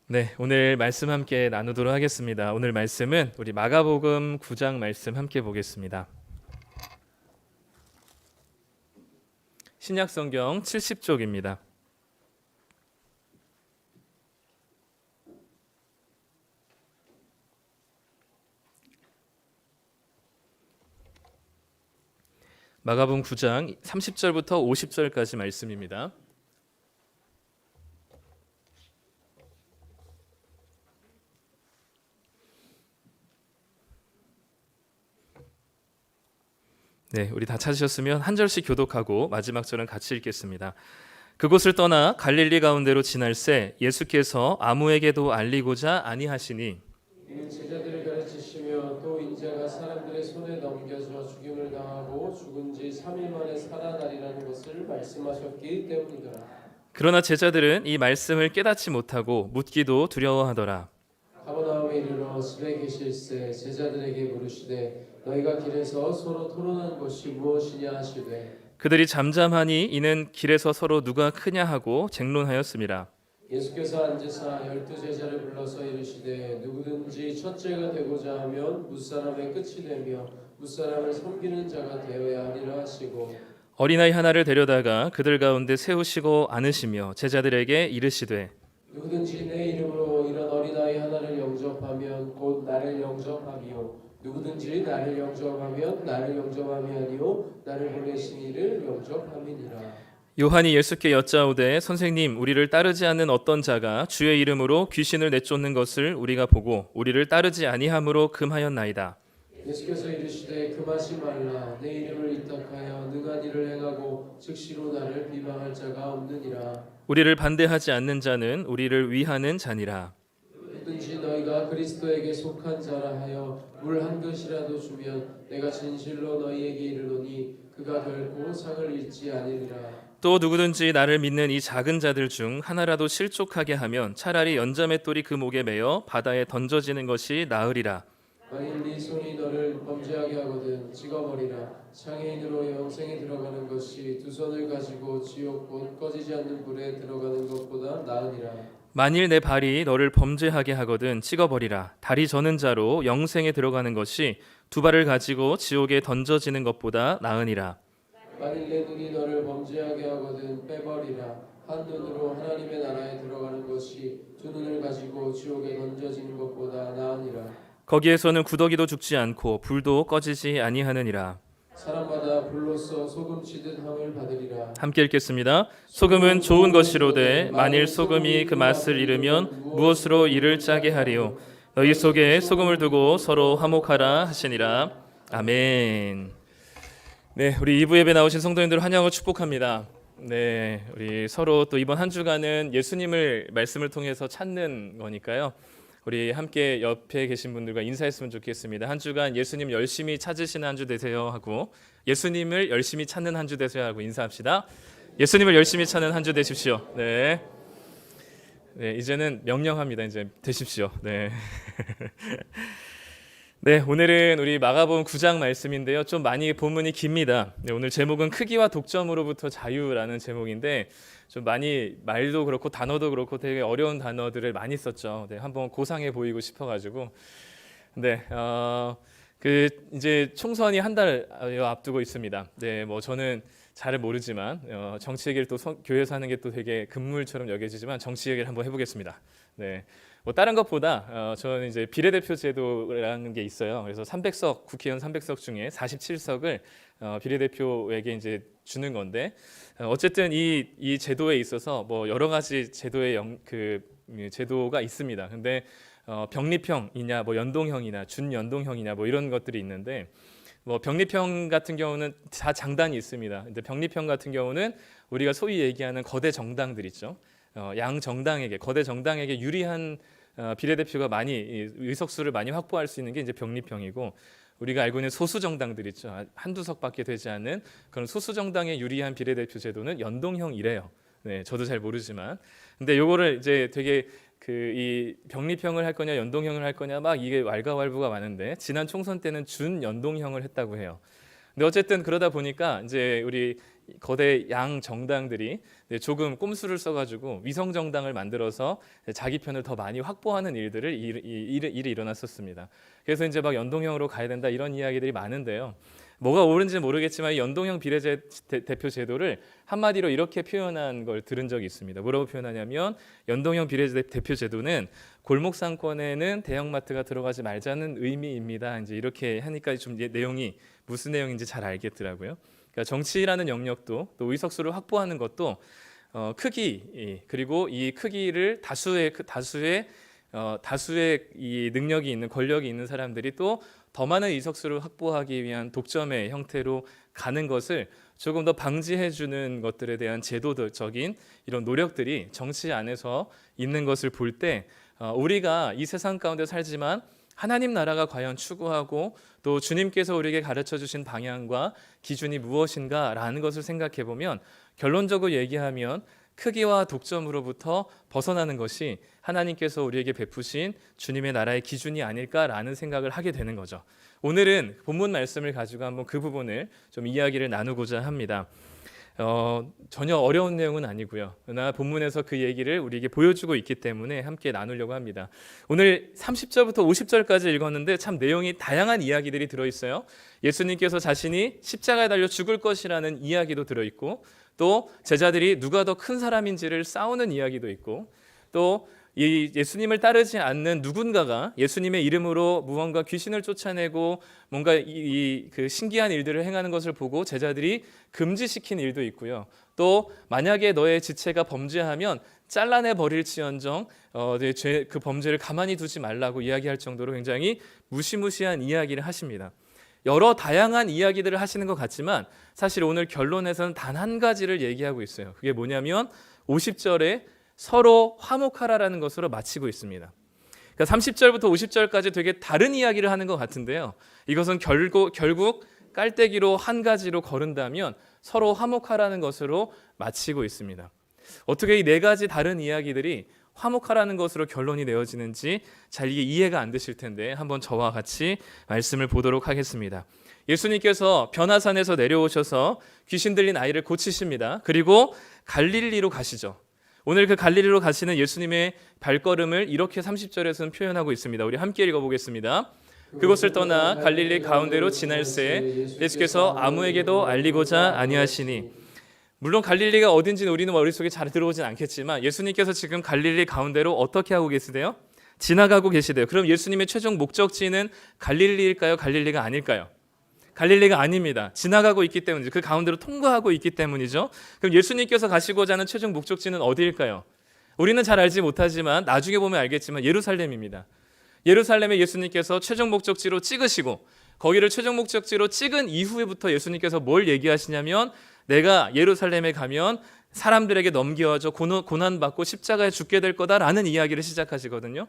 네, 오늘 말씀 함께 나누도록 하겠습니다. 오늘 말씀은 우리 마가복음 9장 말씀 함께 보겠습니다. 신약성경 70쪽입니다. 마가복음 9장 30절부터 50절까지 말씀입니다. 네, 우리 다 찾으셨으면 한 절씩 교독하고 마지막 절은 같이 읽겠습니다. 그곳을 떠나 갈릴리 가운데로 지날새 예수께서 아무에게도 알리고자 아니하시니 이는 제자들을 가르치시며 또 인자가 사람들의 손에 넘겨져 죽임을 당하고 죽은 지 3일 만에 살아나리라는 것을 말씀하셨기 때문이더라. 그러나 제자들은 이 말씀을 깨닫지 못하고 묻기도 두려워하더라. 가버나움에 이르러 집에 계실새 제자들에게 물으시되 너희가 길에서 서로 토론한 것이 무엇이냐 하시되 그들이 잠잠하니 이는 길에서 서로 누가 크냐 하고 쟁론하였음이라. 예수께서 앉으사 12제자를 불러서 이르시되 누구든지 첫째가 되고자 하면 무사람의 끝이 되며 무사람을 섬기는 자가 되어야 하리라 하시고 어린아이 하나를 데려다가 그들 가운데 세우시고 안으시며 제자들에게 이르시되 누구든지 내 이름으로 이런 어린아이 하나를 영접하면 곧 나를 영접함이요 누구든지 나를 영접하면 나를 영접함이 아니요 나를 보내신 이를 영접함이니라. 요한이 예수께 여짜오되 선생님 우리를 따르지 않는 어떤 자가 주의 이름으로 귀신을 내쫓는 것을 우리가 보고 우리를 따르지 아니함으로 금하였나이다. 예수께서 이르시되 금하지 말라 내 이름을 위탁하여 능한 일을 행하고 즉시로 나를 비방할 자가 없느니라. 우리를 반대하지 않는 자는 우리를 위하는 자니라. 누구든지 너희가 그리스도에게 속한 자라 하여 물 한 그릇이라도 주면 내가 진실로 너희에게 이르노니 그가 결코 상을 잃지 아니리라. 또 누구든지 나를 믿는 이 작은 자들 중 하나라도 실족하게 하면 차라리 연자맷돌이 그 목에 매어 바다에 던져지는 것이 나으리라. 만일 네 손이 너를 범죄하게 하거든 찍어버리라. 장애인으로 영생에 들어가는 것이 두 손을 가지고 지옥 곧 꺼지지 않는 불에 들어가는 것보다 나으니라. 만일 내 발이 너를 범죄하게 하거든 찍어버리라. 다리 저는 자로 영생에 들어가는 것이 두 발을 가지고 지옥에 던져지는 것보다 나으니라. 만일 내 눈이 너를 범죄하게 하거든 빼버리라. 한 눈으로 하나님의 나라에 들어가는 것이 두 눈을 가지고 지옥에 던져지는 것보다 나으니라. 거기에서는 구더기도 죽지 않고 불도 꺼지지 아니하느니라. 사람마다 불로써 소금치듯 함을 받으리라. 함께 읽겠습니다. 소금은 좋은 것이로되 만일 소금이 그 맛을 잃으면 무엇으로 이를 짜게 하리요. 너희 속에 소금을 두고 서로 화목하라 하시니라. 아멘. 네, 우리 2부 예배 나오신 성도님들 환영을 축복합니다. 네, 우리 서로 또 이번 한 주간은 예수님을 말씀을 통해서 찾는 거니까요. 우리 함께 옆에 계신 분들과 인사했으면 좋겠습니다. 한 주간 예수님 열심히 찾으시는 한 주 되세요 하고 예수님을 열심히 찾는 한 주 되세요 하고 인사합시다. 예수님을 열심히 찾는 한 주 되십시오. 네. 네, 이제는 명령합니다. 이제 되십시오. 네. 네, 오늘은 우리 마가복음 9장 말씀인데요. 좀 많이 본문이 깁니다. 네, 오늘 제목은 크기와 독점으로부터 자유라는 제목인데 좀 많이 말도 그렇고 단어도 그렇고 되게 어려운 단어들을 많이 썼죠. 네, 한번 고상해 보이고 싶어가지고. 네, 그 이제 총선이 한 달 앞두고 있습니다. 네, 뭐 저는 잘 모르지만 정치 얘기를 또 교회에서 하는 게 또 되게 금물처럼 여겨지지만 정치 얘기를 한번 해보겠습니다. 네. 뭐 다른 것보다 저는 이제 비례대표 제도라는 게 있어요. 그래서 300석 국회의원 300석 중에 47석을 비례대표에게 이제 주는 건데 어쨌든 이 제도에 있어서 뭐 여러 가지 제도의 제도가 있습니다. 근데 병립형이냐 뭐 연동형이나 준연동형이냐 뭐 이런 것들이 있는데 뭐 병립형 같은 경우는 다 장단이 있습니다. 근데 병립형 같은 경우는 우리가 소위 얘기하는 거대 정당들 있죠. 양 정당에게 거대 정당에게 유리한 비례대표가 많이 의석수를 많이 확보할 수 있는 게 이제 병립형이고 우리가 알고 있는 소수 정당들 있죠. 한두 석밖에 되지 않는 그런 소수 정당에 유리한 비례대표 제도는 연동형이래요. 네, 저도 잘 모르지만 근데 요거를 이제 되게 이 병립형을 할 거냐 연동형을 할 거냐 막 이게 왈가왈부가 많은데 지난 총선 때는 준연동형을 했다고 해요. 근데 어쨌든 그러다 보니까 이제 우리 거대 양 정당들이 조금 꼼수를 써가지고 위성 정당을 만들어서 자기 편을 더 많이 확보하는 일이 일어났었습니다. 그래서 이제 막 연동형으로 가야 된다 이런 이야기들이 많은데요. 뭐가 옳은지 모르겠지만 연동형 비례대표 제도를 한마디로 이렇게 표현한 걸 들은 적이 있습니다. 뭐라고 표현하냐면 연동형 비례대표 제도는 골목 상권에는 대형마트가 들어가지 말자는 의미입니다. 이제 이렇게 하니까 좀 내용이 무슨 내용인지 잘 알겠더라고요. 그러니까 정치라는 영역도 또 의석수를 확보하는 것도 크기 그리고 이 크기를 다수의 이 능력이 있는 권력이 있는 사람들이 또 더 많은 의석수를 확보하기 위한 독점의 형태로 가는 것을 조금 더 방지해 주는 것들에 대한 제도적인 이런 노력들이 정치 안에서 있는 것을 볼 때 우리가 이 세상 가운데 살지만 하나님 나라가 과연 추구하고 또 주님께서 우리에게 가르쳐 주신 방향과 기준이 무엇인가라는 것을 생각해 보면 결론적으로 얘기하면 크기와 독점으로부터 벗어나는 것이 하나님께서 우리에게 베푸신 주님의 나라의 기준이 아닐까라는 생각을 하게 되는 거죠. 오늘은 본문 말씀을 가지고 한번 그 부분을 좀 이야기를 나누고자 합니다. 전혀 어려운 내용은 아니고요. 그러나 본문에서 그 얘기를 우리에게 보여주고 있기 때문에 함께 나누려고 합니다. 오늘 30절부터 50절까지 읽었는데 참 내용이 다양한 이야기들이 들어있어요. 예수님께서 자신이 십자가에 달려 죽을 것이라는 이야기도 들어있고 또 제자들이 누가 더 큰 사람인지를 싸우는 이야기도 있고 또 이 예수님을 따르지 않는 누군가가 예수님의 이름으로 무언가 귀신을 쫓아내고 뭔가 그 신기한 일들을 행하는 것을 보고 제자들이 금지시킨 일도 있고요. 또 만약에 너의 지체가 범죄하면 잘라내 버릴지언정 그 범죄를 가만히 두지 말라고 이야기할 정도로 굉장히 무시무시한 이야기를 하십니다. 여러 다양한 이야기들을 하시는 것 같지만 사실 오늘 결론에서는 단 한 가지를 얘기하고 있어요. 그게 뭐냐면 50절에 서로 화목하라라는 것으로 마치고 있습니다. 그러니까 30절부터 50절까지 되게 다른 이야기를 하는 것 같은데요. 이것은 결국 깔때기로 한 가지로 거른다면 서로 화목하라는 것으로 마치고 있습니다. 어떻게 이 네 가지 다른 이야기들이 화목하라는 것으로 결론이 내어지는지 잘 이게 이해가 안 되실 텐데 한번 저와 같이 말씀을 보도록 하겠습니다. 예수님께서 변화산에서 내려오셔서 귀신 들린 아이를 고치십니다. 그리고 갈릴리로 가시죠. 오늘 그 갈릴리로 가시는 예수님의 발걸음을 이렇게 30절에서는 표현하고 있습니다. 우리 함께 읽어보겠습니다. 그곳을 떠나 갈릴리 가운데로 지날새 예수께서 아무에게도 알리고자 아니하시니. 물론 갈릴리가 어딘지는 우리는 머릿속에 잘 들어오진 않겠지만 예수님께서 지금 갈릴리 가운데로 어떻게 하고 계시대요? 지나가고 계시대요. 그럼 예수님의 최종 목적지는 갈릴리일까요? 갈릴리가 아닐까요? 갈릴리가 아닙니다. 지나가고 있기 때문이죠. 그 가운데로 통과하고 있기 때문이죠. 그럼 예수님께서 가시고자 하는 최종 목적지는 어디일까요? 우리는 잘 알지 못하지만 나중에 보면 알겠지만 예루살렘입니다. 예루살렘에 예수님께서 최종 목적지로 찍으시고 거기를 최종 목적지로 찍은 이후부터 예수님께서 뭘 얘기하시냐면 내가 예루살렘에 가면 사람들에게 넘겨져 고난받고 십자가에 죽게 될 거다라는 이야기를 시작하시거든요.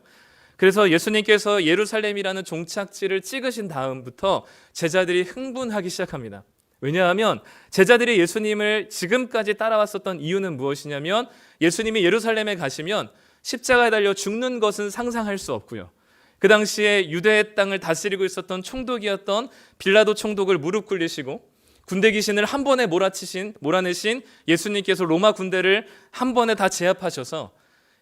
그래서 예수님께서 예루살렘이라는 종착지를 찍으신 다음부터 제자들이 흥분하기 시작합니다. 왜냐하면 제자들이 예수님을 지금까지 따라왔었던 이유는 무엇이냐면 예수님이 예루살렘에 가시면 십자가에 달려 죽는 것은 상상할 수 없고요. 그 당시에 유대 땅을 다스리고 있었던 총독이었던 빌라도 총독을 무릎 꿇리시고 군대 귀신을 한 번에 몰아내신 예수님께서 로마 군대를 한 번에 다 제압하셔서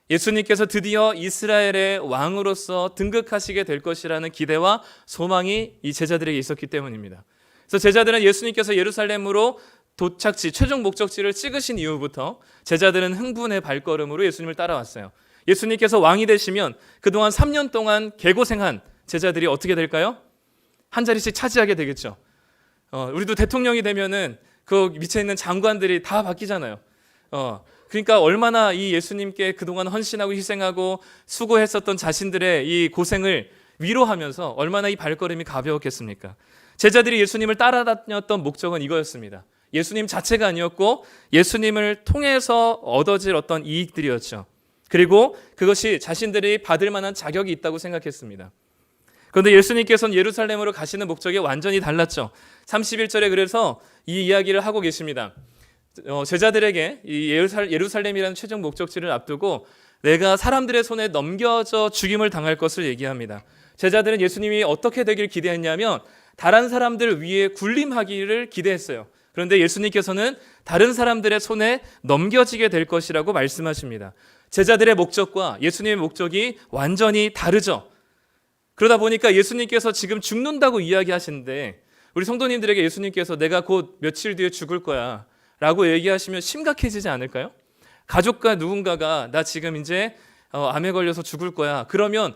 예수님께서 드디어 이스라엘의 왕으로서 등극하시게 될 것이라는 기대와 소망이 이 제자들에게 있었기 때문입니다. 그래서 제자들은 예수님께서 예루살렘으로 도착지, 최종 목적지를 찍으신 이후부터 제자들은 흥분의 발걸음으로 예수님을 따라왔어요. 예수님께서 왕이 되시면 그동안 3년 동안 개고생한 제자들이 어떻게 될까요? 한 자리씩 차지하게 되겠죠. 우리도 대통령이 되면은 그 밑에 있는 장관들이 다 바뀌잖아요. 그러니까 얼마나 이 예수님께 그동안 헌신하고 희생하고 수고했었던 자신들의 이 고생을 위로하면서 얼마나 이 발걸음이 가벼웠겠습니까? 제자들이 예수님을 따라다녔던 목적은 이거였습니다. 예수님 자체가 아니었고 예수님을 통해서 얻어질 어떤 이익들이었죠. 그리고 그것이 자신들이 받을 만한 자격이 있다고 생각했습니다. 그런데 예수님께서는 예루살렘으로 가시는 목적이 완전히 달랐죠. 31절에 그래서 이 이야기를 하고 계십니다. 제자들에게 이 예루살렘이라는 최종 목적지를 앞두고 내가 사람들의 손에 넘겨져 죽임을 당할 것을 얘기합니다. 제자들은 예수님이 어떻게 되길 기대했냐면 다른 사람들 위에 군림하기를 기대했어요. 그런데 예수님께서는 다른 사람들의 손에 넘겨지게 될 것이라고 말씀하십니다. 제자들의 목적과 예수님의 목적이 완전히 다르죠. 그러다 보니까 예수님께서 지금 죽는다고 이야기하시는데 우리 성도님들에게 예수님께서 내가 곧 며칠 뒤에 죽을 거야 라고 얘기하시면 심각해지지 않을까요? 가족과 누군가가 나 지금 이제 암에 걸려서 죽을 거야. 그러면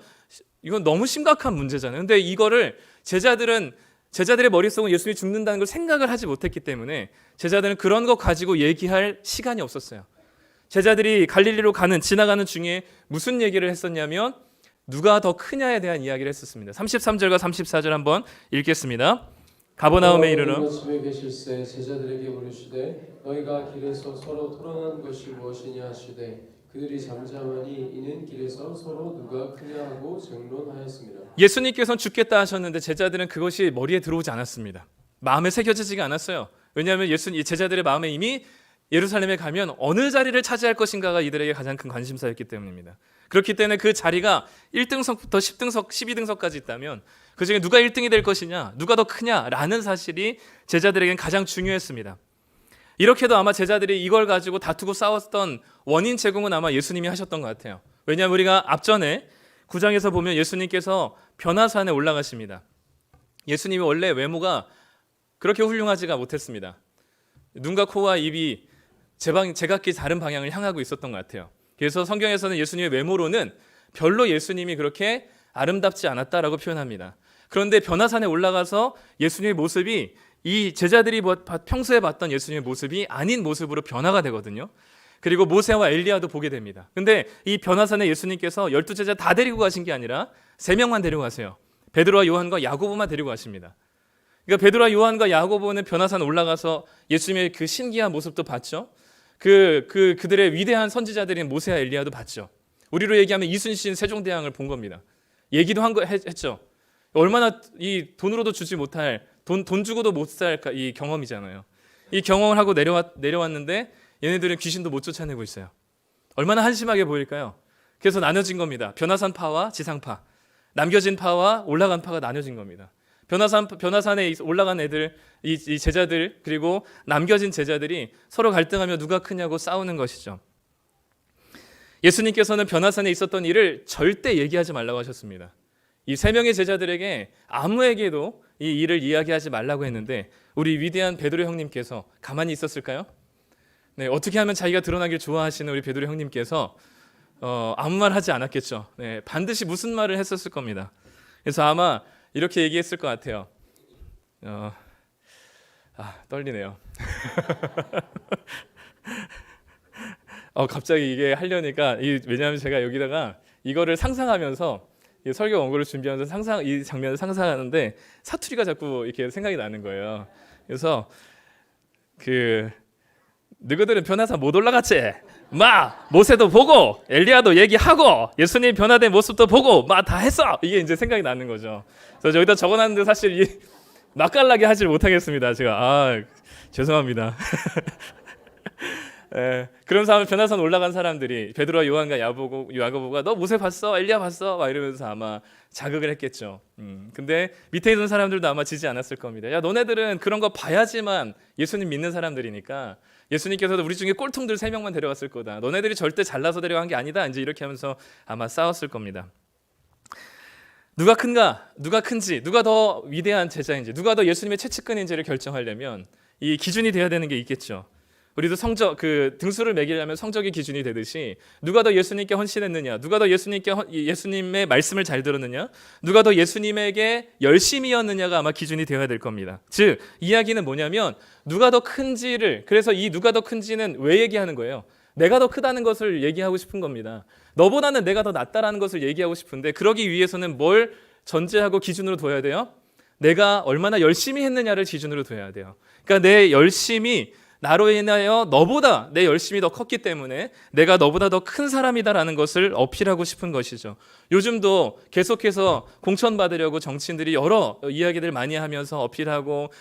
이건 너무 심각한 문제잖아요. 근데 이거를 제자들의 머릿속은 예수님이 죽는다는 걸 생각을 하지 못했기 때문에 제자들은 그런 거 가지고 얘기할 시간이 없었어요. 제자들이 갈릴리로 지나가는 중에 무슨 얘기를 했었냐면 누가 더 크냐에 대한 이야기를 했었습니다. 33절과 34절 한번 읽겠습니다. 가버나움에 이르러 집에 계실새 제자들에게 물으시되 너희가 길에서 서로 토론한 것이 무엇이냐 하시되 그들이 잠잠하니 이는 길에서 서로 누가 크냐 하고 쟁론하였습니다. 예수님께서는 죽겠다 하셨는데 제자들은 그것이 머리에 들어오지 않았습니다. 마음에 새겨지지가 않았어요. 왜냐하면 제자들의 마음에 이미 예루살렘에 가면 어느 자리를 차지할 것인가가 이들에게 가장 큰 관심사였기 때문입니다. 그렇기 때문에 그 자리가 1등석부터 10등석, 12등석까지 있다면 그중에 누가 1등이 될 것이냐, 누가 더 크냐라는 사실이 제자들에게는 가장 중요했습니다. 이렇게도 아마 제자들이 이걸 가지고 다투고 싸웠던 원인 제공은 아마 예수님이 하셨던 것 같아요. 왜냐하면 우리가 앞전에 9장에서 보면 예수님께서 변화산에 올라가십니다. 예수님이 원래 외모가 그렇게 훌륭하지가 못했습니다. 눈과 코와 입이 제각기 다른 방향을 향하고 있었던 것 같아요. 그래서 성경에서는 예수님의 외모로는 별로 예수님이 그렇게 아름답지 않았다라고 표현합니다. 그런데 변화산에 올라가서 예수님의 모습이 이 제자들이 평소에 봤던 예수님의 모습이 아닌 모습으로 변화가 되거든요. 그리고 모세와 엘리야도 보게 됩니다. 근데 이 변화산에 예수님께서 12제자 다 데리고 가신 게 아니라 3명만 데리고 가세요. 베드로와 요한과 야고보만 데리고 가십니다. 그러니까 베드로와 요한과 야고보는 변화산 올라가서 예수님의 그 신기한 모습도 봤죠. 그들의 위대한 선지자들인 모세와 엘리야도 봤죠. 우리로 얘기하면 이순신 세종대왕을 본 겁니다. 얘기도 했죠. 얼마나 이 돈으로도 주지 못할 돈 주고도 못 살 이 경험이잖아요. 이 경험을 하고 내려왔는데 얘네들은 귀신도 못 쫓아내고 있어요. 얼마나 한심하게 보일까요? 그래서 나눠진 겁니다. 변화산 파와 지상파, 남겨진 파와 올라간 파가 나눠진 겁니다. 변화산에 올라간 애들, 이 제자들 그리고 남겨진 제자들이 서로 갈등하며 누가 크냐고 싸우는 것이죠. 예수님께서는 변화산에 있었던 일을 절대 얘기하지 말라고 하셨습니다. 이 3명의 제자들에게 아무에게도 이 일을 이야기하지 말라고 했는데 우리 위대한 베드로 형님께서 가만히 있었을까요? 네, 어떻게 하면 자기가 드러나길 좋아하시는 우리 베드로 형님께서 아무 말 하지 않았겠죠. 네, 반드시 무슨 말을 했었을 겁니다. 그래서 아마 이렇게 얘기했을 것 같아요. 떨리네요. 갑자기 이게 하려니까 왜냐하면 제가 여기다가 이거를 상상하면서 설교 원고를 준비하면서 이 장면을 상상하는데 사투리가 자꾸 이렇게 생각이 나는 거예요. 그래서 너희들은 변화산 못 올라갔지? 모세도 보고 엘리야도 얘기하고 예수님 변화된 모습도 보고 다 했어. 이게 이제 생각이 나는 거죠. 그래서 여기다 적어놨는데 사실 맛깔나게 하질 못하겠습니다. 제가 죄송합니다. 그러면서 아마 변화산 올라간 사람들이 베드로와 요한과 야고보가 너 모세 봤어? 엘리야 봤어? 막 이러면서 아마 자극을 했겠죠. 근데 밑에 있는 사람들도 아마 지지 않았을 겁니다. 야, 너네들은 그런 거 봐야지만 예수님 믿는 사람들이니까 예수님께서도 우리 중에 꼴통들 3명만 데려갔을 거다. 너네들이 절대 잘나서 데려간 게 아니다. 이제 이렇게 하면서 아마 싸웠을 겁니다. 누가 큰가? 누가 큰지, 누가 더 위대한 제자인지, 누가 더 예수님의 최측근인지를 결정하려면 이 기준이 돼야 되는 게 있겠죠. 우리도 등수를 매기려면 성적이 기준이 되듯이 누가 더 예수님께 헌신했느냐, 누가 더 예수님의 말씀을 잘 들었느냐, 누가 더 예수님에게 열심이었느냐가 아마 기준이 되어야 될 겁니다. 즉 이야기는 뭐냐면 누가 더 큰지를, 그래서 이 누가 더 큰지는 왜 얘기하는 거예요? 내가 더 크다는 것을 얘기하고 싶은 겁니다. 너보다는 내가 더 낫다라는 것을 얘기하고 싶은데 그러기 위해서는 뭘 전제하고 기준으로 둬야 돼요? 내가 얼마나 열심히 했느냐를 기준으로 둬야 돼요. 그러니까 내 열심이 나로 인하여 너보다 내 열심이 더 컸기 때문에 내가 너보다 더 큰 사람이다라는 것을 어필하고 싶은 것이죠. 요즘도 계속해서 공천받으려고 정치인들이 여러 이야기들 많이 하면서 어필하고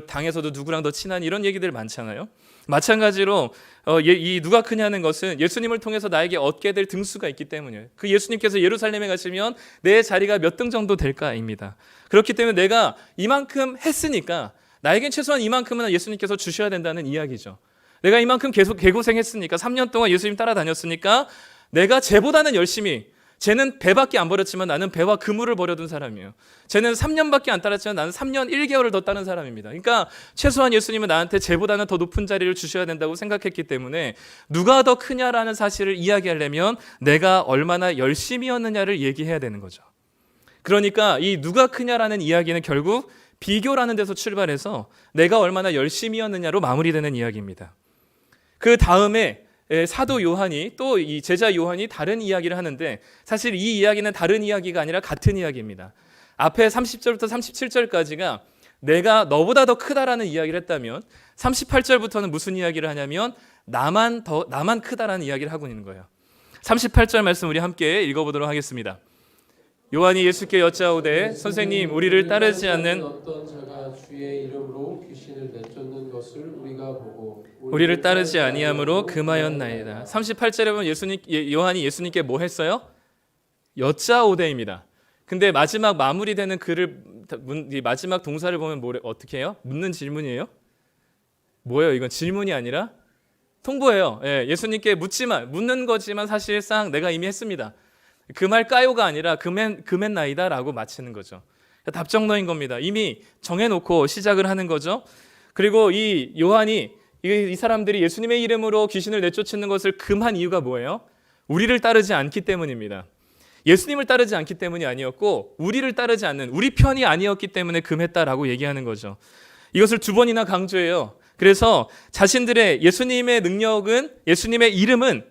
당에서도 누구랑 더 친한 이런 얘기들 많잖아요. 마찬가지로 이 누가 크냐는 것은 예수님을 통해서 나에게 얻게 될 등수가 있기 때문이에요. 그 예수님께서 예루살렘에 가시면 내 자리가 몇 등 정도 될까입니다. 그렇기 때문에 내가 이만큼 했으니까 나에겐 최소한 이만큼은 예수님께서 주셔야 된다는 이야기죠. 내가 이만큼 계속 개고생했으니까 3년 동안 예수님 따라다녔으니까 내가 쟤보다는 열심히, 쟤는 배밖에 안 버렸지만 나는 배와 그물을 버려둔 사람이에요. 쟤는 3년밖에 안 따랐지만 나는 3년 1개월을 더 따른 사람입니다. 그러니까 최소한 예수님은 나한테 쟤보다는 더 높은 자리를 주셔야 된다고 생각했기 때문에 누가 더 크냐라는 사실을 이야기하려면 내가 얼마나 열심히 였느냐를 얘기해야 되는 거죠. 그러니까 이 누가 크냐라는 이야기는 결국 비교라는 데서 출발해서 내가 얼마나 열심히 였느냐로 마무리되는 이야기입니다. 그 다음에 사도 요한이 또 이 제자 요한이 다른 이야기를 하는데 사실 이 이야기는 다른 이야기가 아니라 같은 이야기입니다. 앞에 30절부터 37절까지가 내가 너보다 더 크다라는 이야기를 했다면 38절부터는 무슨 이야기를 하냐면 나만 크다라는 이야기를 하고 있는 거예요. 38절 말씀 우리 함께 읽어보도록 하겠습니다. 요한이 예수께 여짜오되 선생님 우리를 따르지 않는 어떤 자가 주의 이름으로 귀신을 내쫓는 것을 우리가 보고 우리를 따르지 아니함으로 금하였나이다. 38절에 보면 요한이 예수님께 뭐 했어요? 여짜오되입니다. 근데 마지막 마무리되는 이 마지막 동사를 보면 어떻게 해요? 묻는 질문이에요? 뭐예요? 이건 질문이 아니라 통보예요. 예수님께 묻는 거지만 사실상 내가 이미 했습니다. 그 말까요가 아니라 금했나이다라고 마치는 거죠. 답정너인 겁니다. 이미 정해놓고 시작을 하는 거죠. 그리고 이 요한이 이 사람들이 예수님의 이름으로 귀신을 내쫓는 것을 금한 이유가 뭐예요? 우리를 따르지 않기 때문입니다. 예수님을 따르지 않기 때문이 아니었고 우리를 따르지 않는 우리 편이 아니었기 때문에 금했다라고 얘기하는 거죠. 이것을 2번이나 강조해요. 그래서 자신들의 예수님의 능력은 예수님의 이름은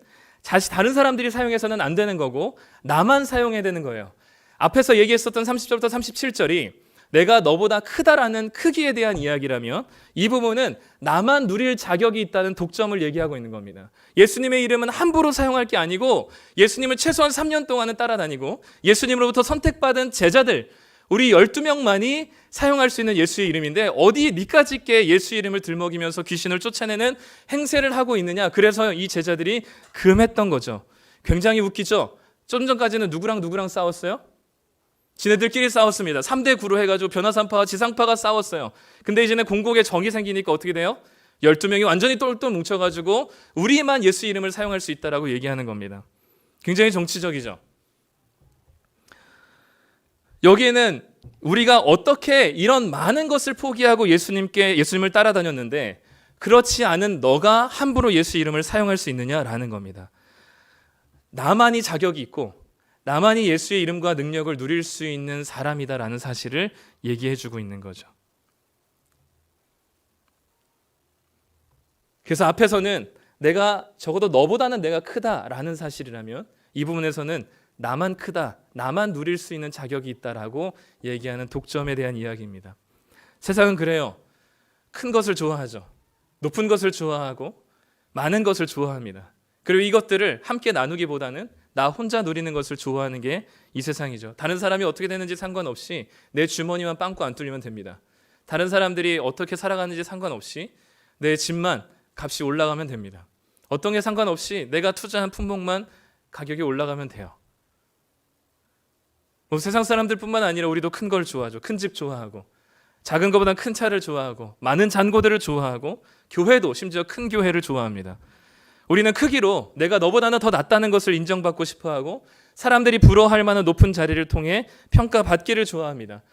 다른 사람들이 사용해서는 안 되는 거고 나만 사용해야 되는 거예요. 앞에서 얘기했었던 30절부터 37절이 내가 너보다 크다라는 크기에 대한 이야기라면 이 부분은 나만 누릴 자격이 있다는 독점을 얘기하고 있는 겁니다. 예수님의 이름은 함부로 사용할 게 아니고 예수님을 최소한 3년 동안은 따라다니고 예수님으로부터 선택받은 제자들 우리 12명만이 사용할 수 있는 예수의 이름인데 어디 니까지 있게 예수 이름을 들먹이면서 귀신을 쫓아내는 행세를 하고 있느냐. 그래서 이 제자들이 금했던 거죠. 굉장히 웃기죠. 좀 전까지는 누구랑 싸웠어요? 지네들끼리 싸웠습니다. 3대 9로 해가지고 변화산파와 지상파가 싸웠어요. 근데 이제는 공곡에 정이 생기니까 어떻게 돼요? 12명이 완전히 똘똘 뭉쳐가지고 우리만 예수 이름을 사용할 수 있다라고 얘기하는 겁니다. 굉장히 정치적이죠. 여기에는 우리가 어떻게 이런 많은 것을 포기하고 예수님을 따라다녔는데 그렇지 않은 너가 함부로 예수 이름을 사용할 수 있느냐라는 겁니다. 나만이 자격이 있고 나만이 예수의 이름과 능력을 누릴 수 있는 사람이다라는 사실을 얘기해 주고 있는 거죠. 그래서 앞에서는 내가 적어도 너보다는 내가 크다라는 사실이라면 이 부분에서는 나만 크다, 나만 누릴 수 있는 자격이 있다라고 얘기하는 독점에 대한 이야기입니다. 세상은 그래요. 큰 것을 좋아하죠. 높은 것을 좋아하고 많은 것을 좋아합니다. 그리고 이것들을 함께 나누기보다는 나 혼자 누리는 것을 좋아하는 게 이 세상이죠. 다른 사람이 어떻게 되는지 상관없이 내 주머니만 빵꾸 안 뚫리면 됩니다. 다른 사람들이 어떻게 살아가는지 상관없이 내 집만 값이 올라가면 됩니다. 어떤 게 상관없이 내가 투자한 품목만 가격이 올라가면 돼요. 세상 사람들뿐만 아니라 우리도 큰 걸 좋아하죠. 큰 집 좋아하고 작은 것보다 큰 차를 좋아하고 많은 잔고들을 좋아하고 교회도 심지어 큰 교회를 좋아합니다. 우리는 크기로 내가 너보다는 더 낫다는 것을 인정받고 싶어하고 사람들이 부러워할 만한 높은 자리를 통해 평가받기를 좋아합니다.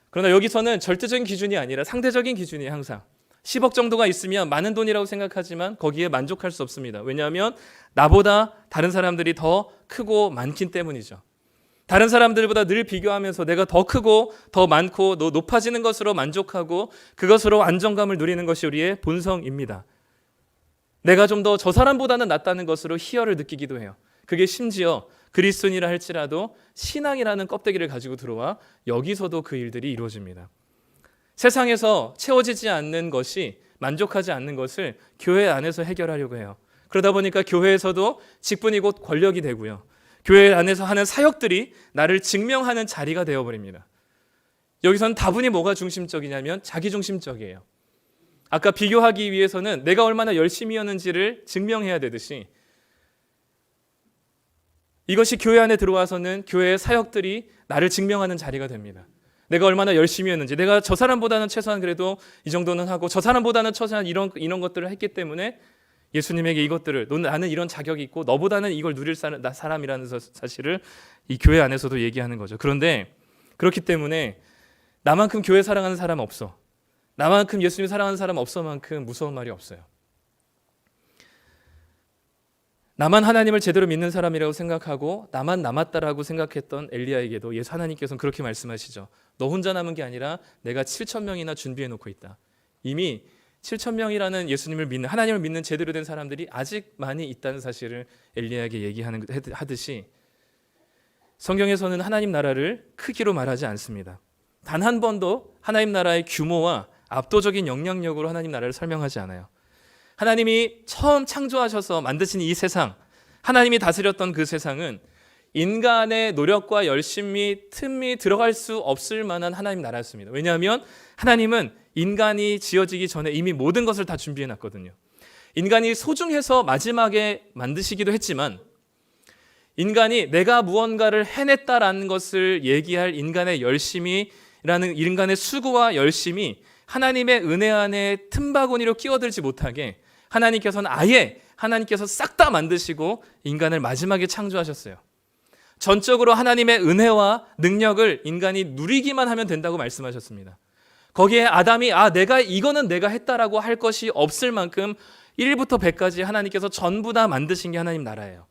그러나 여기서는 절대적인 기준이 아니라 상대적인 기준이 항상 10억 정도가 있으면 많은 돈이라고 생각하지만 거기에 만족할 수 없습니다. 왜냐하면 나보다 다른 사람들이 더 크고 많기 때문이죠. 다른 사람들보다 늘 비교하면서 내가 더 크고 더 많고 높아지는 것으로 만족하고 그것으로 안정감을 누리는 것이 우리의 본성입니다. 내가 좀 더 저 사람보다는 낫다는 것으로 희열을 느끼기도 해요. 그게 심지어 그리스도인이라 할지라도 신앙이라는 껍데기를 가지고 들어와 여기서도 그 일들이 이루어집니다. 세상에서 채워지지 않는 것이 만족하지 않는 것을 교회 안에서 해결하려고 해요. 그러다 보니까 교회에서도 직분이 곧 권력이 되고요. 교회 안에서 하는 사역들이 나를 증명하는 자리가 되어버립니다. 여기서는 다분히 뭐가 중심적이냐면 자기중심적이에요. 아까 비교하기 위해서는 내가 얼마나 열심히 했는지를 증명해야 되듯이 이것이 교회 안에 들어와서는 교회의 사역들이 나를 증명하는 자리가 됩니다. 내가 얼마나 열심히 했는지, 내가 저 사람보다는 최소한 그래도 이 정도는 하고 저 사람보다는 최소한 이런 것들을 했기 때문에 예수님에게 이것들을, 나는 이런 자격이 있고 너보다는 이걸 누릴 사람이라는 사실을 이 교회 안에서도 얘기하는 거죠. 그런데 그렇기 때문에 나만큼 교회 사랑하는 사람 없어, 나만큼 예수님 사랑하는 사람 없어만큼 무서운 말이 없어요. 나만 하나님을 제대로 믿는 사람이라고 생각하고 나만 남았다라고 생각했던 엘리야에게도 예수 하나님께서는 그렇게 말씀하시죠. 너 혼자 남은 게 아니라 내가 7,000명이나 준비해 놓고 있다. 이미 7,000명이라는 예수님을 믿는, 하나님을 믿는 제대로 된 사람들이 아직 많이 있다는 사실을 엘리야에게 얘기하듯이 성경에서는 하나님 나라를 크기로 말하지 않습니다. 단 한 번도 하나님 나라의 규모와 압도적인 영향력으로 하나님 나라를 설명하지 않아요. 하나님이 처음 창조하셔서 만드신 이 세상, 하나님이 다스렸던 그 세상은 인간의 노력과 열심이 틈이 들어갈 수 없을 만한 하나님 나라였습니다. 왜냐하면 하나님은 인간이 지어지기 전에 이미 모든 것을 다 준비해 놨거든요. 인간이 소중해서 마지막에 만드시기도 했지만 인간이 내가 무언가를 해냈다라는 것을 얘기할 인간의 열심이라는, 인간의 수고와 열심이 하나님의 은혜 안에 틈바구니로 끼어들지 못하게 하나님께서는 아예 하나님께서 싹 다 만드시고 인간을 마지막에 창조하셨어요. 전적으로 하나님의 은혜와 능력을 인간이 누리기만 하면 된다고 말씀하셨습니다. 거기에 아담이 이거는 내가 했다라고 할 것이 없을 만큼 1부터 100까지 하나님께서 전부 다 만드신 게 하나님 나라예요.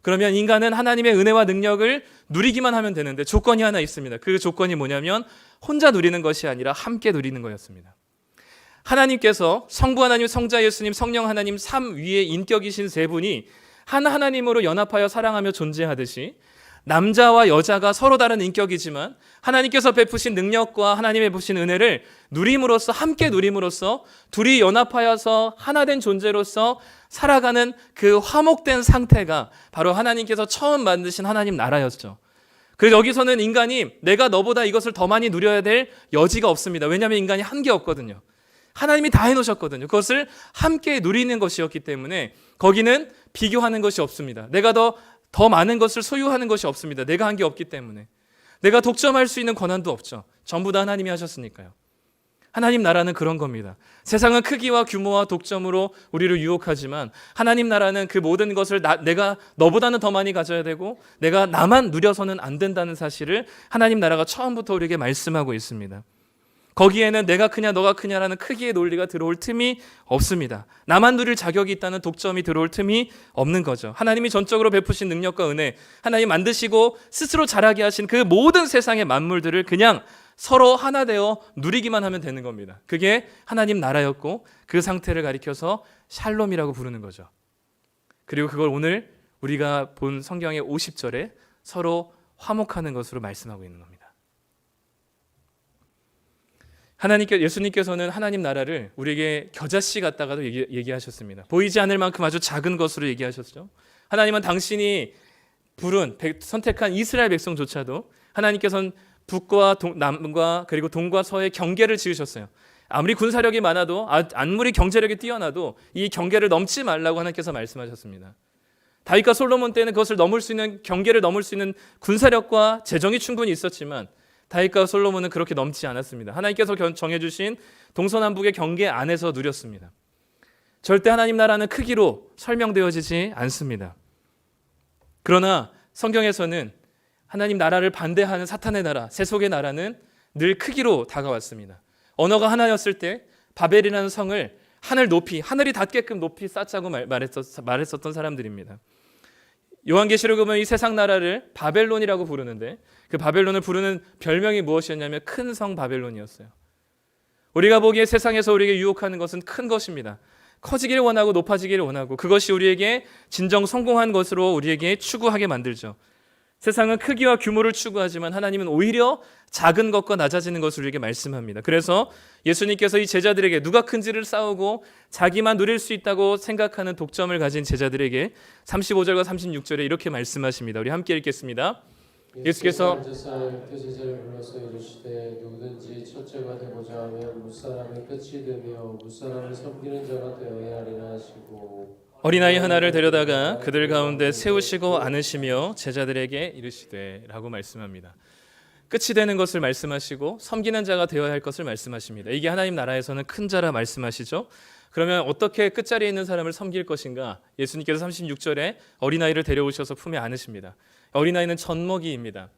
그러면 인간은 하나님의 은혜와 능력을 누리기만 하면 되는데 조건이 하나 있습니다. 그 조건이 뭐냐면 혼자 누리는 것이 아니라 함께 누리는 거였습니다. 하나님께서 성부 하나님, 성자 예수님, 성령 하나님 3 위의 인격이신 세 분이 한 하나님으로 연합하여 사랑하며 존재하듯이 남자와 여자가 서로 다른 인격이지만 하나님께서 베푸신 능력과 하나님의 베푸신 은혜를 누림으로써, 함께 누림으로써 둘이 연합하여서 하나 된 존재로서 살아가는 그 화목된 상태가 바로 하나님께서 처음 만드신 하나님 나라였죠. 그래서 여기서는 인간이 내가 너보다 이것을 더 많이 누려야 될 여지가 없습니다. 왜냐하면 인간이 한계 없거든요. 하나님이 다 해놓으셨거든요. 그것을 함께 누리는 것이었기 때문에 거기는 비교하는 것이 없습니다. 내가 더 많은 것을 소유하는 것이 없습니다. 내가 한 게 없기 때문에. 내가 독점할 수 있는 권한도 없죠. 전부 다 하나님이 하셨으니까요. 하나님 나라는 그런 겁니다. 세상은 크기와 규모와 독점으로 우리를 유혹하지만 하나님 나라는 그 모든 것을 내가 너보다는 더 많이 가져야 되고 내가 나만 누려서는 안 된다는 사실을 하나님 나라가 처음부터 우리에게 말씀하고 있습니다. 거기에는 내가 크냐 너가 크냐라는 크기의 논리가 들어올 틈이 없습니다. 나만 누릴 자격이 있다는 독점이 들어올 틈이 없는 거죠. 하나님이 전적으로 베푸신 능력과 은혜, 하나님 만드시고 스스로 자라게 하신 그 모든 세상의 만물들을 그냥 서로 하나 되어 누리기만 하면 되는 겁니다. 그게 하나님 나라였고 그 상태를 가리켜서 샬롬이라고 부르는 거죠. 그리고 그걸 오늘 우리가 본 성경의 50절에 서로 화목하는 것으로 말씀하고 있는 겁니다. 예수님께서는 하나님 나라를 우리에게 겨자씨 같다가도 얘기하셨습니다. 보이지 않을 만큼 아주 작은 것으로 얘기하셨죠. 하나님은 당신이 선택한 이스라엘 백성조차도 하나님께서는 북과 남과 그리고 동과 서의 경계를 지으셨어요. 아무리 군사력이 많아도, 아무리 경제력이 뛰어나도 이 경계를 넘지 말라고 하나님께서 말씀하셨습니다. 다윗과 솔로몬 때는 그것을 넘을 수 있는, 경계를 넘을 수 있는 군사력과 재정이 충분히 있었지만 다윗과 솔로몬은 그렇게 넘지 않았습니다. 하나님께서 정해주신 동서남북의 경계 안에서 누렸습니다. 절대 하나님 나라는 크기로 설명되어지지 않습니다. 그러나 성경에서는 하나님 나라를 반대하는 사탄의 나라, 세속의 나라는 늘 크기로 다가왔습니다. 언어가 하나였을 때 바벨이라는 성을 하늘이 닿게끔 높이 쌓자고 말했었던 사람들입니다. 요한계시록에 보면 이 세상 나라를 바벨론이라고 부르는데 그 바벨론을 부르는 별명이 무엇이었냐면 큰 성 바벨론이었어요. 우리가 보기에 세상에서 우리에게 유혹하는 것은 큰 것입니다. 커지기를 원하고 높아지기를 원하고 그것이 우리에게 진정 성공한 것으로 우리에게 추구하게 만들죠. 세상은 크기와 규모를 추구하지만 하나님은 오히려 작은 것과 낮아지는 것을 우리에게 말씀합니다. 그래서 예수님께서 이 제자들에게 누가 큰지를 싸우고 자기만 누릴 수 있다고 생각하는 독점을 가진 제자들에게 35절과 36절에 이렇게 말씀하십니다. 우리 함께 읽겠습니다. 예수께서 그 제자를 불러서 이르시되 누구든지 첫째가 되고자 하면 무사람의 끝이 되며 무사람을 섬기는 자가 되어야 하리라 하시고 어린아이 하나를 데려다가 그들 가운데 세우시고 안으시며 제자들에게 이르시되 라고 말씀합니다. 끝이 되는 것을 말씀하시고 섬기는 자가 되어야 할 것을 말씀하십니다. 이게 하나님 나라에서는 큰 자라 말씀하시죠. 그러면 어떻게 끝자리에 있는 사람을 섬길 것인가? 예수님께서 36절에 어린아이를 데려오셔서 품에 안으십니다. 어린아이는 젖먹이입니다.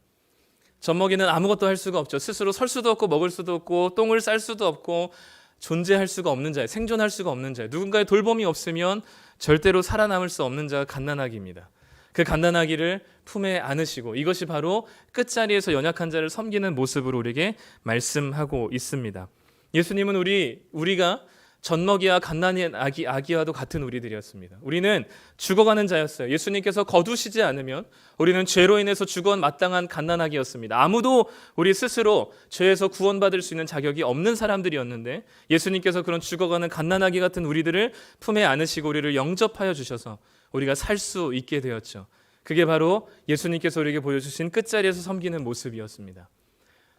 젖먹이는 아무것도 할 수가 없죠. 스스로 설 수도 없고 먹을 수도 없고 똥을 쌀 수도 없고 존재할 수가 없는 자예요. 생존할 수가 없는 자예요. 누군가의 돌봄이 없으면 절대로 살아남을 수 없는 자가 갓난아기입니다. 그 갓난아기를 품에 안으시고 이것이 바로 끝자리에서 연약한 자를 섬기는 모습으로 우리에게 말씀하고 있습니다. 예수님은 우리가 젖먹이와 갓난아기와도 같은 우리들이었습니다. 우리는 죽어가는 자였어요. 예수님께서 거두시지 않으면 우리는 죄로 인해서 죽어 마땅한 갓난아기였습니다. 아무도 우리 스스로 죄에서 구원받을 수 있는 자격이 없는 사람들이었는데 예수님께서 그런 죽어가는 갓난아기 같은 우리들을 품에 안으시고 우리를 영접하여 주셔서 우리가 살 수 있게 되었죠. 그게 바로 예수님께서 우리에게 보여주신 끝자리에서 섬기는 모습이었습니다.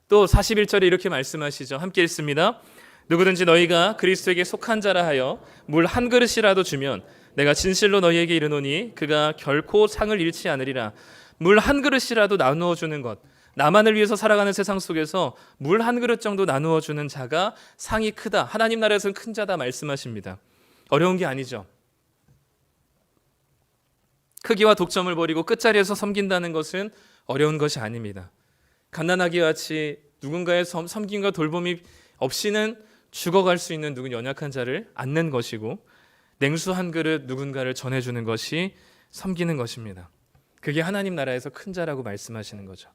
또 41절에 이렇게 말씀하시죠. 함께 읽습니다. 누구든지 너희가 그리스도에게 속한 자라 하여 물 한 그릇이라도 주면 내가 진실로 너희에게 이르노니 그가 결코 상을 잃지 않으리라. 물 한 그릇이라도 나누어 주는 것, 나만을 위해서 살아가는 세상 속에서 물 한 그릇 정도 나누어 주는 자가 상이 크다. 하나님 나라에서는 큰 자다 말씀하십니다. 어려운 게 아니죠. 크기와 독점을 버리고 끝자리에서 섬긴다는 것은 어려운 것이 아닙니다. 갓난아기와 같이 누군가의 섬김과 돌봄이 없이는 죽어갈 수 있는 누군 연약한 자를 안는 것이고 냉수 한 그릇 누군가를 전해주는 것이 섬기는 것입니다. 그게 하나님 나라에서 큰 자라고 말씀하시는 거죠.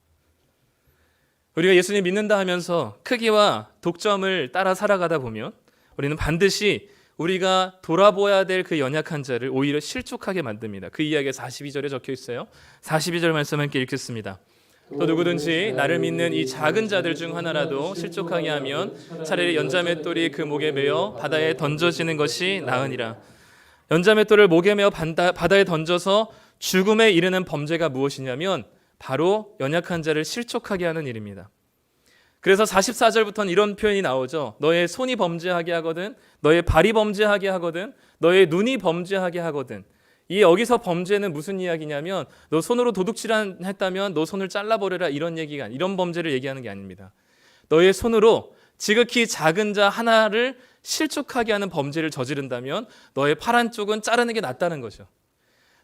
우리가 예수님 믿는다 하면서 크기와 독점을 따라 살아가다 보면 우리는 반드시 우리가 돌아보아야 될 그 연약한 자를 오히려 실족하게 만듭니다. 그 이야기가 42절에 적혀 있어요. 42절 말씀 함께 읽겠습니다. 또 누구든지 나를 믿는 이 작은 자들 중 하나라도 실족하게 하면 차라리 연자맷돌이 그 목에 매어 바다에 던져지는 것이 나으니라. 연자맷돌을 목에 매어 바다에 던져서 죽음에 이르는 범죄가 무엇이냐면 바로 연약한 자를 실족하게 하는 일입니다. 그래서 44절부터는 이런 표현이 나오죠. 너의 손이 범죄하게 하거든, 너의 발이 범죄하게 하거든, 너의 눈이 범죄하게 하거든. 이 여기서 범죄는 무슨 이야기냐면 너 손으로 도둑질했다면 너 손을 잘라버려라 이런 범죄를 얘기하는 게 아닙니다. 너의 손으로 지극히 작은 자 하나를 실족하게 하는 범죄를 저지른다면 너의 팔 한쪽은 자르는 게 낫다는 거죠.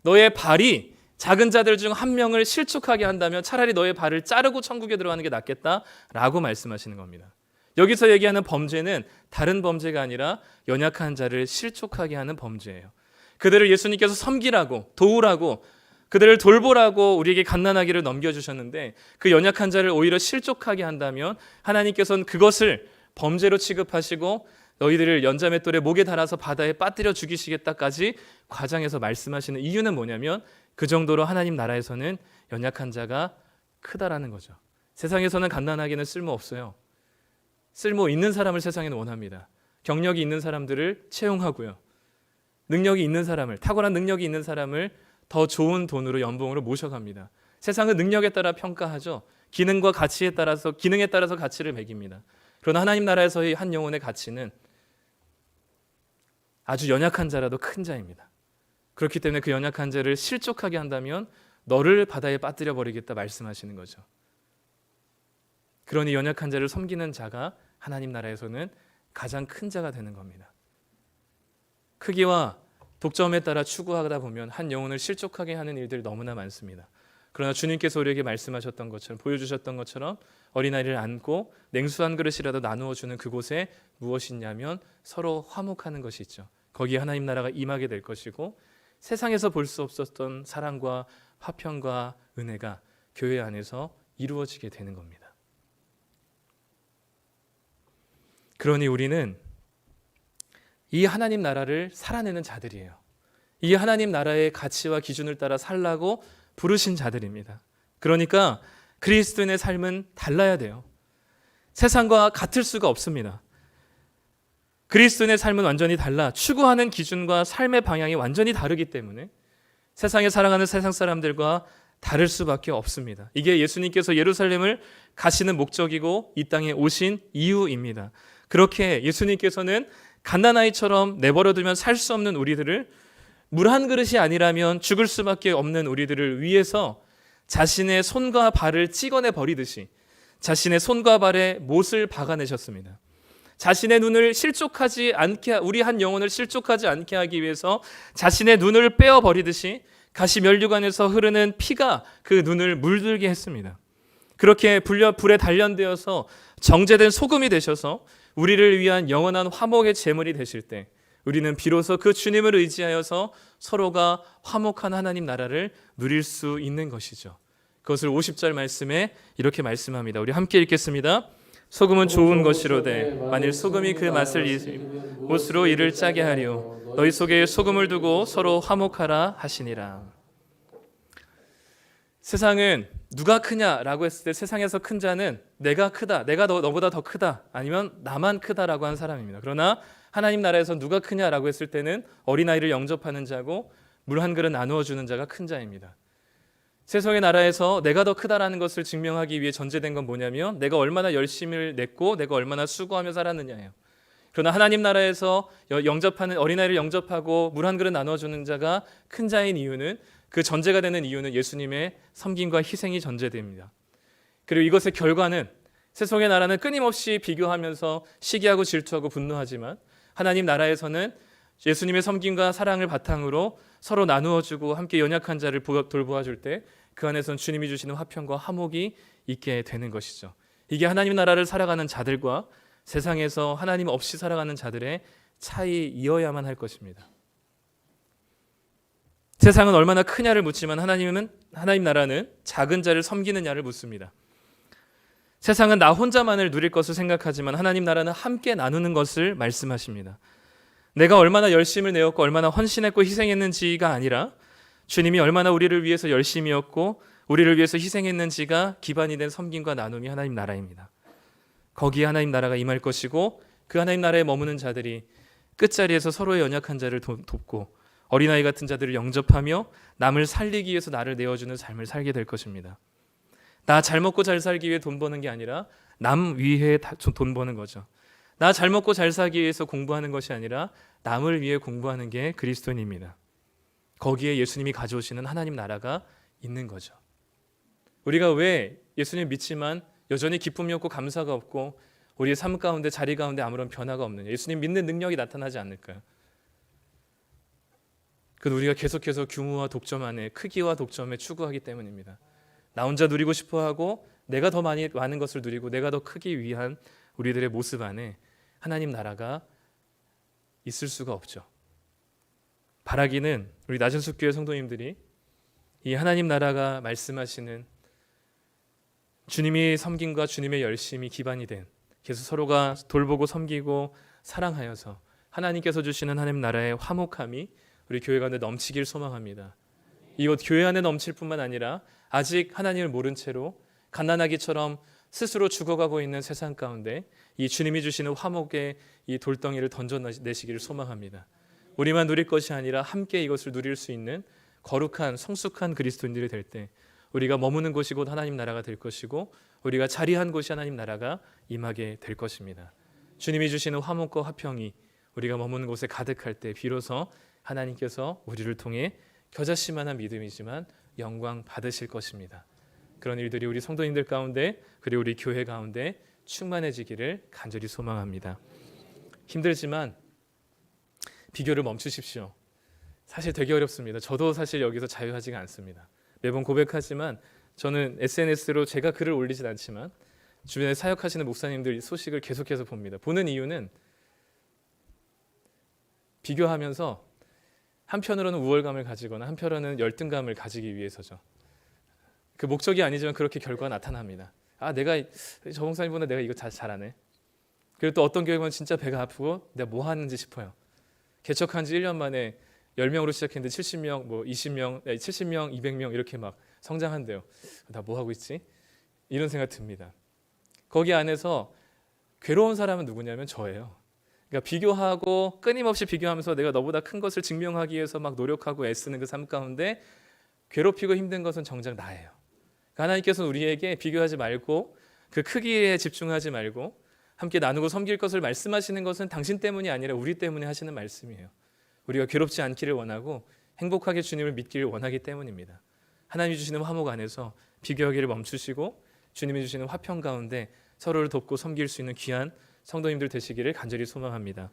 너의 발이 작은 자들 중 한 명을 실족하게 한다면 차라리 너의 발을 자르고 천국에 들어가는 게 낫겠다라고 말씀하시는 겁니다. 여기서 얘기하는 범죄는 다른 범죄가 아니라 연약한 자를 실족하게 하는 범죄예요. 그들을 예수님께서 섬기라고 도우라고 그들을 돌보라고 우리에게 갓난아기를 넘겨주셨는데 그 연약한 자를 오히려 실족하게 한다면 하나님께서는 그것을 범죄로 취급하시고 너희들을 연자맷돌에 목에 달아서 바다에 빠뜨려 죽이시겠다까지 과장해서 말씀하시는 이유는 뭐냐면 그 정도로 하나님 나라에서는 연약한 자가 크다라는 거죠. 세상에서는 갓난아기는 쓸모없어요. 쓸모 있는 사람을 세상에는 원합니다. 경력이 있는 사람들을 채용하고요. 능력이 있는 사람을, 탁월한 능력이 있는 사람을 더 좋은 돈으로 연봉으로 모셔갑니다. 세상은 능력에 따라 평가하죠. 기능에 따라서 가치를 매깁니다. 그러나 하나님 나라에서의 한 영혼의 가치는 아주 연약한 자라도 큰 자입니다. 그렇기 때문에 그 연약한 자를 실족하게 한다면 너를 바다에 빠뜨려 버리겠다 말씀하시는 거죠. 그러니 연약한 자를 섬기는 자가 하나님 나라에서는 가장 큰 자가 되는 겁니다. 크기와 독점에 따라 추구하다 보면 한 영혼을 실족하게 하는 일들이 너무나 많습니다. 그러나 주님께서 우리에게 말씀하셨던 것처럼 보여주셨던 것처럼 어린아이를 안고 냉수 한 그릇이라도 나누어 주는 그곳에 무엇이 있냐면 서로 화목하는 것이 있죠. 거기에 하나님 나라가 임하게 될 것이고 세상에서 볼 수 없었던 사랑과 화평과 은혜가 교회 안에서 이루어지게 되는 겁니다. 그러니 우리는 이 하나님 나라를 살아내는 자들이에요. 이 하나님 나라의 가치와 기준을 따라 살라고 부르신 자들입니다. 그러니까 그리스도인의 삶은 달라야 돼요. 세상과 같을 수가 없습니다. 그리스도인의 삶은 완전히 달라 추구하는 기준과 삶의 방향이 완전히 다르기 때문에 세상에 살아가는 세상 사람들과 다를 수밖에 없습니다. 이게 예수님께서 예루살렘을 가시는 목적이고 이 땅에 오신 이유입니다. 그렇게 예수님께서는 갓난아이처럼 내버려두면 살 수 없는 우리들을 물 한 그릇이 아니라면 죽을 수밖에 없는 우리들을 위해서 자신의 손과 발을 찍어내 버리듯이 자신의 손과 발에 못을 박아내셨습니다. 자신의 눈을 실족하지 않게, 우리 한 영혼을 실족하지 않게 하기 위해서 자신의 눈을 빼어버리듯이 가시 면류관에서 흐르는 피가 그 눈을 물들게 했습니다. 그렇게 불에 단련되어서 정제된 소금이 되셔서 우리를 위한 영원한 화목의 제물이 되실 때 우리는 비로소 그 주님을 의지하여서 서로가 화목한 하나님 나라를 누릴 수 있는 것이죠. 그것을 50절 말씀에 이렇게 말씀합니다. 우리 함께 읽겠습니다. 소금은 좋은 것이로되 만일 소금이 그 맛을 잊으면 못으로 이를 짜게 하리요 너희 속에 소금을 두고 서로 화목하라 하시니라. 세상은 누가 크냐라고 했을 때 세상에서 큰 자는 내가 크다, 내가 너보다 더 크다, 아니면 나만 크다라고 한 사람입니다. 그러나 하나님 나라에서 누가 크냐라고 했을 때는 어린아이를 영접하는 자고 물 한 그릇 나누어 주는 자가 큰 자입니다. 세상의 나라에서 내가 더 크다라는 것을 증명하기 위해 전제된 건 뭐냐면 내가 얼마나 열심을 냈고 내가 얼마나 수고하며 살았느냐예요. 그러나 하나님 나라에서 영접하는 어린아이를 영접하고 물 한 그릇 나눠주는 자가 큰 자인 이유는, 그 전제가 되는 이유는 예수님의 섬김과 희생이 전제됩니다. 그리고 이것의 결과는 세상의 나라는 끊임없이 비교하면서 시기하고 질투하고 분노하지만 하나님 나라에서는 예수님의 섬김과 사랑을 바탕으로 서로 나누어주고 함께 연약한 자를 돌보아줄 때 그 안에서는 주님이 주시는 화평과 화목이 있게 되는 것이죠. 이게 하나님 나라를 살아가는 자들과 세상에서 하나님 없이 살아가는 자들의 차이이어야만 할 것입니다. 세상은 얼마나 크냐를 묻지만 하나님 나라는 작은 자를 섬기느냐를 묻습니다. 세상은 나 혼자만을 누릴 것을 생각하지만 하나님 나라는 함께 나누는 것을 말씀하십니다. 내가 얼마나 열심을 내었고 얼마나 헌신했고 희생했는지가 아니라 주님이 얼마나 우리를 위해서 열심이었고 우리를 위해서 희생했는지가 기반이 된 섬김과 나눔이 하나님 나라입니다. 거기에 하나님 나라가 임할 것이고 그 하나님 나라에 머무는 자들이 끝자리에서 서로의 연약한 자를 돕고 어린아이 같은 자들을 영접하며 남을 살리기 위해서 나를 내어주는 삶을 살게 될 것입니다. 나 잘 먹고 잘 살기 위해 돈 버는 게 아니라 남 위해 돈 버는 거죠. 나 잘 먹고 잘 살기 위해서 공부하는 것이 아니라 남을 위해 공부하는 게 그리스도인입니다. 거기에 예수님이 가져오시는 하나님 나라가 있는 거죠. 우리가 왜 예수님 믿지만 여전히 기쁨이 없고 감사가 없고 우리의 삶 가운데 자리 가운데 아무런 변화가 없느냐, 예수님 믿는 능력이 나타나지 않을까요? 그건 우리가 계속해서 규모와 독점 안에, 크기와 독점에 추구하기 때문입니다. 나 혼자 누리고 싶어하고 내가 더 많은 것을 누리고 내가 더 크기 위한 우리들의 모습 안에 하나님 나라가 있을 수가 없죠. 바라기는 우리 나전숙교회 성도님들이 이 하나님 나라가 말씀하시는 주님이 섬김과 주님의 열심이 기반이 된, 계속 서로가 돌보고 섬기고 사랑하여서 하나님께서 주시는 하나님 나라의 화목함이 우리 교회 가운데 넘치길 소망합니다. 이곳 교회 안에 넘칠 뿐만 아니라 아직 하나님을 모른 채로 갓난아기처럼 스스로 죽어가고 있는 세상 가운데 이 주님이 주시는 화목의 이 돌덩이를 던져내시기를 소망합니다. 우리만 누릴 것이 아니라 함께 이것을 누릴 수 있는 거룩한 성숙한 그리스도인들이 될 때 우리가 머무는 곳이 곧 하나님 나라가 될 것이고 우리가 자리한 곳이 하나님 나라가 임하게 될 것입니다. 주님이 주시는 화목과 화평이 우리가 머무는 곳에 가득할 때 비로소 하나님께서 우리를 통해 겨자씨만한 믿음이지만 영광 받으실 것입니다. 그런 일들이 우리 성도님들 가운데 그리고 우리 교회 가운데 충만해지기를 간절히 소망합니다. 힘들지만 비교를 멈추십시오. 사실 되게 어렵습니다. 저도 사실 여기서 자유하지가 않습니다. 매번 고백하지만 저는 SNS로 제가 글을 올리진 않지만 주변에 사역하시는 목사님들 소식을 계속해서 봅니다. 보는 이유는 비교하면서 한편으로는 우월감을 가지거나 한편으로는 열등감을 가지기 위해서죠. 그 목적이 아니지만 그렇게 결과가 나타납니다. 아, 내가 저 목사님보다 내가 이거 잘하네. 그리고 또 어떤 교회는 진짜 배가 아프고 내가 뭐 하는지 싶어요. 개척한 지 1년 만에 10명으로 시작했는데 70명, 뭐 20명, 70명, 200명 이렇게 막 성장한대요. 나 뭐 하고 있지? 이런 생각 듭니다. 거기 안에서 괴로운 사람은 누구냐면 저예요. 그러니까 비교하고 끊임없이 비교하면서 내가 너보다 큰 것을 증명하기 위해서 막 노력하고 애쓰는 그 삶 가운데 괴롭히고 힘든 것은 정작 나예요. 그러니까 하나님께서는 우리에게 비교하지 말고 그 크기에 집중하지 말고 함께 나누고 섬길 것을 말씀하시는 것은 당신 때문이 아니라 우리 때문에 하시는 말씀이에요. 우리가 괴롭지 않기를 원하고 행복하게 주님을 믿기를 원하기 때문입니다. 하나님이 주시는 화목 안에서 비교하기를 멈추시고 주님이 주시는 화평 가운데 서로를 돕고 섬길 수 있는 귀한 성도님들 되시기를 간절히 소망합니다.